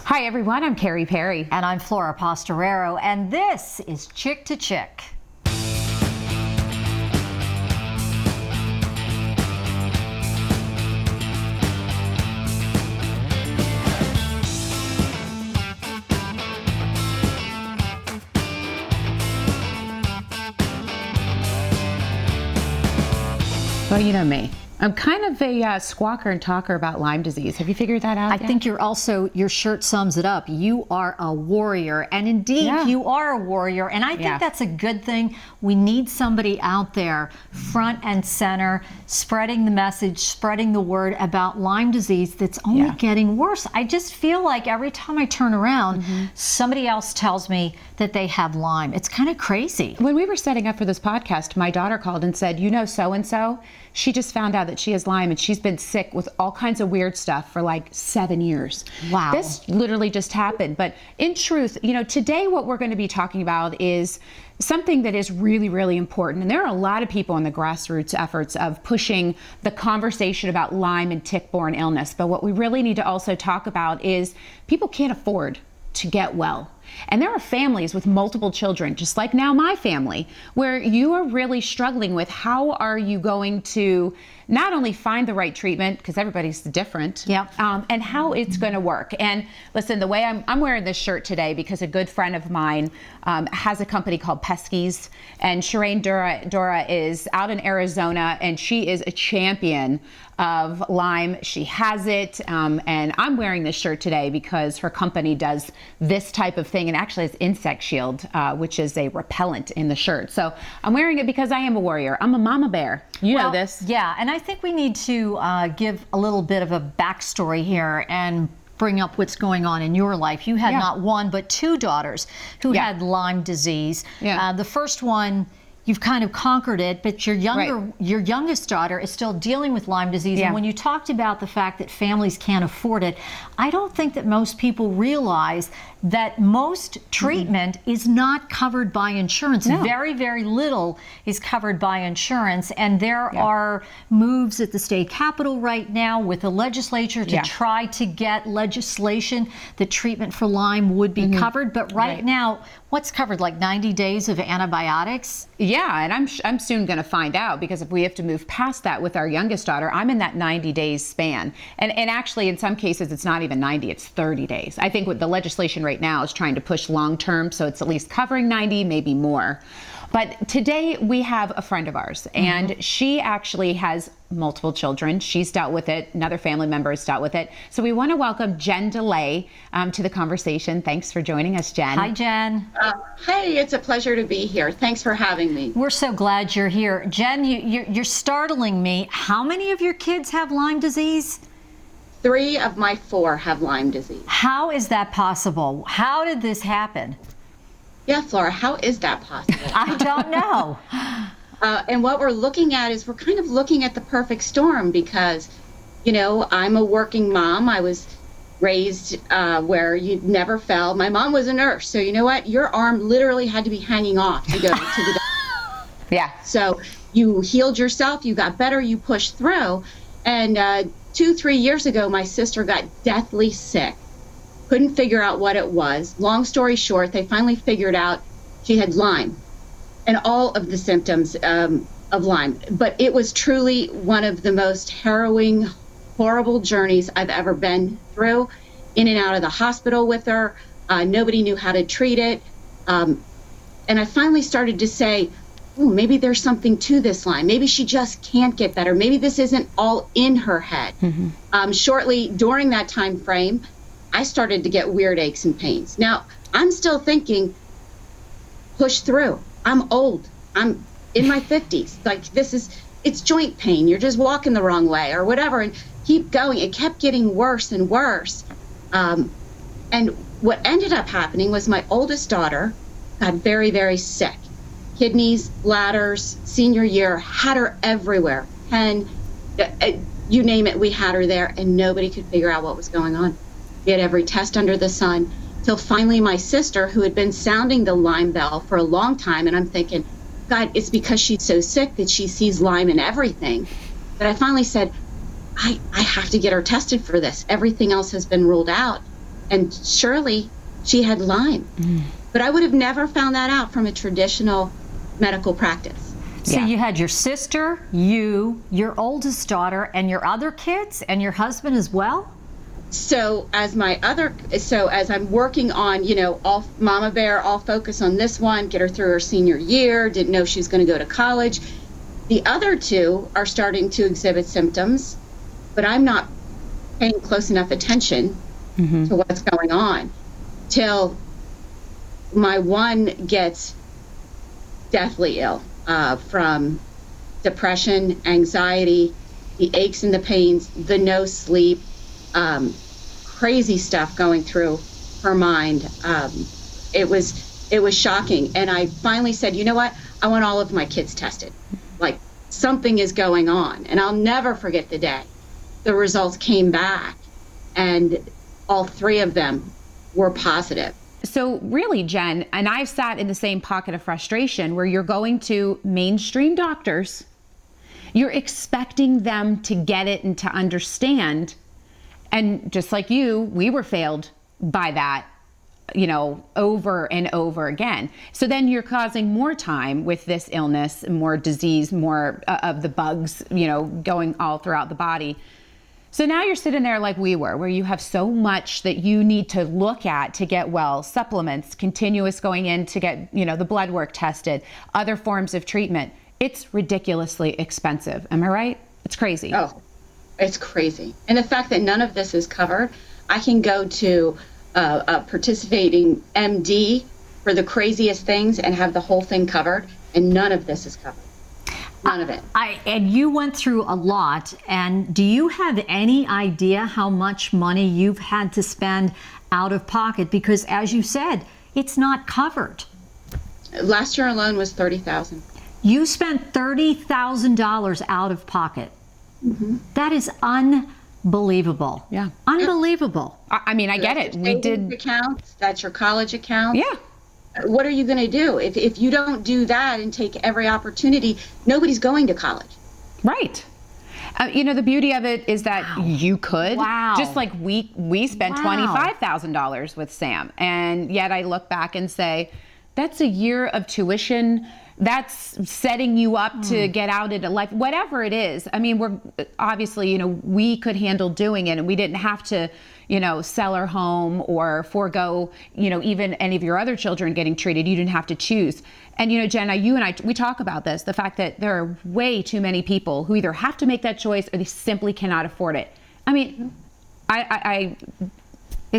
Hi everyone, I'm Carrie Perry. And I'm Flora Pastorero, and this is Chick to Chick. Well, you know me. I'm kind of a squawker and talker about Lyme disease. Have you figured that out I yet? think your shirt sums it up. You are a warrior, and indeed you are a warrior, and I think that's a good thing. We need somebody out there front and center spreading the message, spreading the word about Lyme disease that's only getting worse. I just feel like every time I turn around, somebody else tells me that they have Lyme. It's kind of crazy. When we were setting up for this podcast, my daughter called and said, you know, so-and-so, she just found out that she has Lyme and she's been sick with all kinds of weird stuff for like 7 years. Wow. This literally just happened. But in truth, you know, today what we're going to be talking about is something that is really, really important. And there are a lot of people in the grassroots efforts of pushing the conversation about Lyme and tick-borne illness. But what we really need to also talk about is people can't afford to get well. And there are families with multiple children, just like now my family, where you are really struggling with how are you going to not only find the right treatment, because everybody's different, and how it's going to work. And listen, the way I'm wearing this shirt today because a good friend of mine has a company called Pesky's, and Shireen Dora is out in Arizona, and she is a champion of Lyme. She has it, and I'm wearing this shirt today because her company does this type of thing, and actually it's Insect Shield, which is a repellent in the shirt. So I'm wearing it because I am a warrior. I'm a mama bear. You know this. Yeah, and I think we need to give a little bit of a backstory here and bring up what's going on in your life. You had not one, but two daughters who had Lyme disease. The first one, you've kind of conquered it, but your youngest daughter is still dealing with Lyme disease. And when you talked about the fact that families can't afford it, I don't think that most people realize that most treatment is not covered by insurance. No. Very, very little is covered by insurance. And there are moves at the state capitol right now with the legislature to try to get legislation that treatment for Lyme would be covered. But right now, what's covered, like 90 days of antibiotics? Yeah, and I'm soon going to find out, because if we have to move past that with our youngest daughter, I'm in that 90 days span. And actually, in some cases, it's not even 90, it's 30 days. I think what the legislation right now is trying to push long term, so it's at least covering 90, maybe more. But today we have a friend of ours, and she actually has multiple children. She's dealt with it. Another family member has dealt with it. So we want to welcome Jen DeLay to the conversation. Thanks for joining us, Jen. Hi, Jen. Hey, it's a pleasure to be here. Thanks for having me. We're so glad you're here. Jen, you're startling me. How many of your kids have Lyme disease? 3 of my 4 have Lyme disease. How is that possible? How did this happen? Yeah, Flora, how is that possible? I don't know. And what we're looking at is we're kind of looking at the perfect storm, because, you know, I'm a working mom. I was raised where you never fell. My mom was a nurse. So you know what? Your arm literally had to be hanging off to go to the Yeah. So you healed yourself. You got better. You pushed through. And 2-3 years ago, my sister got deathly sick. Couldn't figure out what it was. Long story short, they finally figured out she had Lyme and all of the symptoms of Lyme. But it was truly one of the most harrowing, horrible journeys I've ever been through. In and out of the hospital with her. Nobody knew how to treat it. And I finally started to say, oh, maybe there's something to this Lyme. Maybe she just can't get better. Maybe this isn't all in her head. Shortly during that time frame, I started to get weird aches and pains. Now, I'm still thinking, push through. I'm old. I'm in my 50s. Like, it's joint pain. You're just walking the wrong way or whatever. And keep going. It kept getting worse and worse. And what ended up happening was my oldest daughter got very, very sick. Kidneys, bladders, senior year, had her everywhere. And you name it, we had her there, and nobody could figure out what was going on. We had every test under the sun, till finally my sister, who had been sounding the Lyme bell for a long time, and I'm thinking, God, it's because she's so sick that she sees Lyme in everything. But I finally said, I have to get her tested for this. Everything else has been ruled out. And surely she had Lyme. But I would have never found that out from a traditional medical practice. So you had your sister, you, your oldest daughter, and your other kids, and your husband as well? So as I'm working on, all Mama Bear, all focus on this one, get her through her senior year, didn't know she was going to go to college. The other two are starting to exhibit symptoms, but I'm not paying close enough attention to what's going on till my one gets deathly ill from depression, anxiety, the aches and the pains, the no sleep, crazy stuff going through her mind. It was shocking. And I finally said, you know what? I want all of my kids tested. Like, something is going on. And I'll never forget the day the results came back and all three of them were positive. So really, Jen, and I've sat in the same pocket of frustration where you're going to mainstream doctors, you're expecting them to get it and to understand. And just like you, we were failed by that, over and over again. So then you're causing more time with this illness, more disease, more of the bugs, going all throughout the body. So now you're sitting there like we were, where you have so much that you need to look at to get well, supplements, continuous going in to get, the blood work tested, other forms of treatment. It's ridiculously expensive. Am I right? It's crazy. Oh, it's crazy. And the fact that none of this is covered, I can go to a participating MD for the craziest things and have the whole thing covered, and none of this is covered. None of it. And you went through a lot, and do you have any idea how much money you've had to spend out of pocket? Because as you said, it's not covered. Last year alone was $30,000. You spent $30,000 out of pocket. That is unbelievable. Yeah. Unbelievable. I mean, I get it. We did. Account, that's your college account. Yeah. What are you going to do? If you don't do that and take every opportunity, nobody's going to college. Right. The beauty of it is that you could. Wow. Just like we spent $25,000 with Sam. And yet I look back and say, that's a year of tuition. That's setting you up to get out into life, whatever it is. I mean, we're obviously, we could handle doing it and we didn't have to, sell our home or forego, even any of your other children getting treated. You didn't have to choose. And, Jenna, you and I, we talk about this, the fact that there are way too many people who either have to make that choice or they simply cannot afford it. I mean, I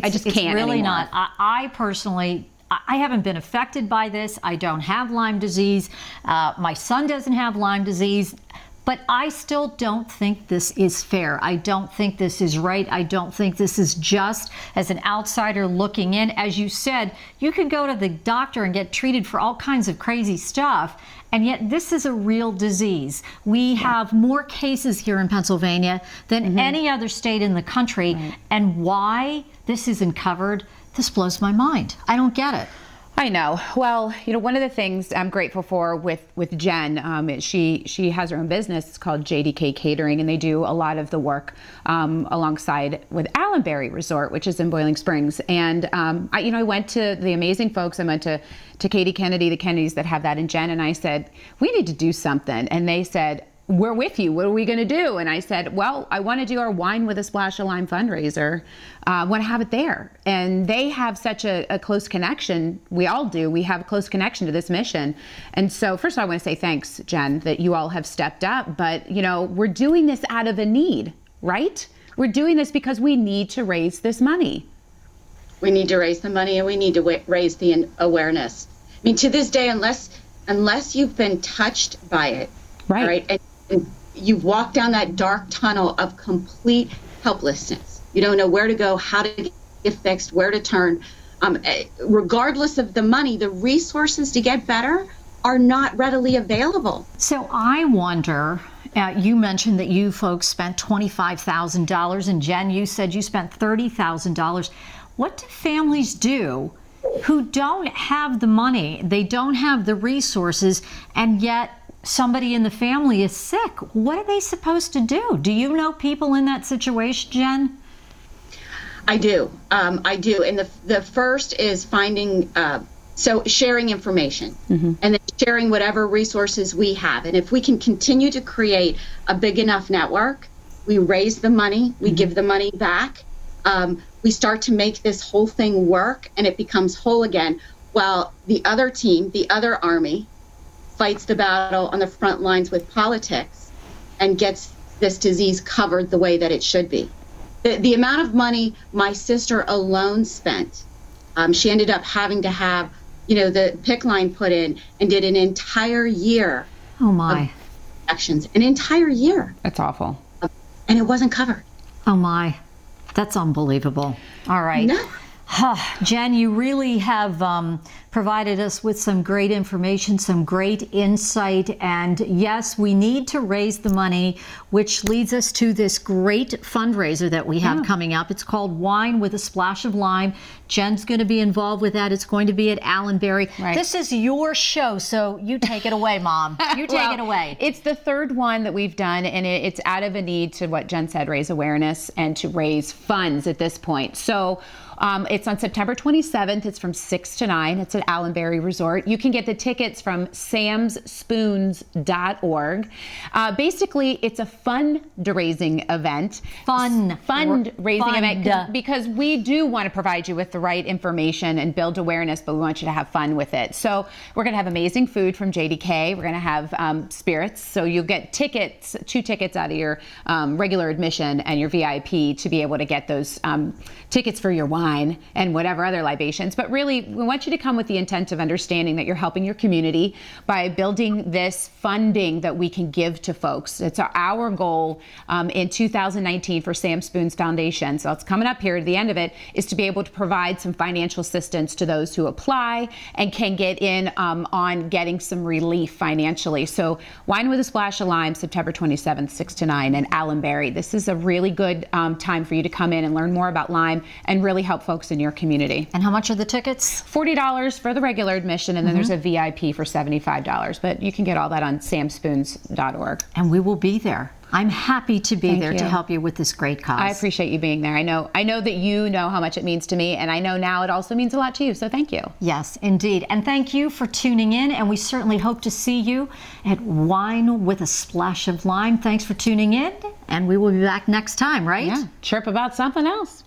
just can't really anymore. not. I personally, I haven't been affected by this. I don't have Lyme disease. My son doesn't have Lyme disease. But I still don't think this is fair. I don't think this is right. I don't think this is just. As an outsider looking in, as you said, you could go to the doctor and get treated for all kinds of crazy stuff, and yet this is a real disease. We have more cases here in Pennsylvania than any other state in the country, and why this isn't covered, this blows my mind. I don't get it. I know. Well, one of the things I'm grateful for with Jen, she has her own business. It's called JDK Catering, and they do a lot of the work alongside with Allenberry Resort, which is in Boiling Springs. And I went to the amazing folks. I went to Katie Kennedy, the Kennedys that have that, and Jen, and I said, we need to do something. And they said, we're with you. What are we going to do? And I said, well, I want to do our Wine with a Splash of Lyme fundraiser. I want to have it there. And they have such a close connection. We all do. We have a close connection to this mission. And so first of all, I want to say thanks, Jen, that you all have stepped up. But, we're doing this out of a need, right? We're doing this because we need to raise this money. We need to raise the money and we need to raise the awareness. I mean, to this day, unless you've been touched by it, right? And you've walked down that dark tunnel of complete helplessness. You don't know where to go, how to get fixed, where to turn. Regardless of the money, the resources to get better are not readily available. So I wonder, you mentioned that you folks spent $25,000, and Jen, you said you spent $30,000. What do families do who don't have the money, they don't have the resources, and yet somebody in the family is sick? What are they supposed to do? Do you know people in that situation, Jen? I do. I do. And the first is finding, so sharing information, and then sharing whatever resources we have. And if we can continue to create a big enough network, we raise the money, we give the money back, we start to make this whole thing work, and it becomes whole again, while the other team, the other army, fights the battle on the front lines with politics and gets this disease covered the way that it should be. The amount of money my sister alone spent, she ended up having to have, the PICC line put in, and did an entire year. Oh my. Of actions, an entire year. That's awful. And it wasn't covered. Oh my. That's unbelievable. All right. No. Jen, you really have provided us with some great information, some great insight, and yes, we need to raise the money, which leads us to this great fundraiser that we have coming up. It's called Wine with a Splash of Lyme. Jen's going to be involved with that. It's going to be at Allenbury. Right. This is your show, so you take it away, Mom. You take it away. It's the third one that we've done, and it's out of a need to, what Jen said, raise awareness and to raise funds at this point. So it's on September 27th. It's from 6 to 9. It's at Allenbury Resort. You can get the tickets from samsspoons.org. Basically, it's a fundraising event. Fundraising event, because we do want to provide you with the right information and build awareness, but we want you to have fun with it. So we're going to have amazing food from JDK. We're going to have spirits. So you'll get tickets, 2 tickets out of your regular admission and your VIP to be able to get those tickets for your wine and whatever other libations. But really, we want you to come with the intent of understanding that you're helping your community by building this funding that we can give to folks. It's our goal in 2019 for Sam Spoons Foundation. So it's coming up here at the end of it, is to be able to provide some financial assistance to those who apply and can get in on getting some relief financially. So Wine with a Splash of Lyme, September 27th, 6 to 9 in Allenbury. This is a really good time for you to come in and learn more about Lyme and really help folks in your community. And how much are the tickets? $40 for the regular admission, and then there's a VIP for $75. But you can get all that on samsspoons.org. And we will be there. I'm happy to be there to help you with this great cause. I appreciate you being there. I know that you know how much it means to me, and I know now it also means a lot to you, so thank you. Yes, indeed. And thank you for tuning in, and we certainly hope to see you at Wine with a Splash of Lyme. Thanks for tuning in, and we will be back next time, right? Yeah, chirp about something else.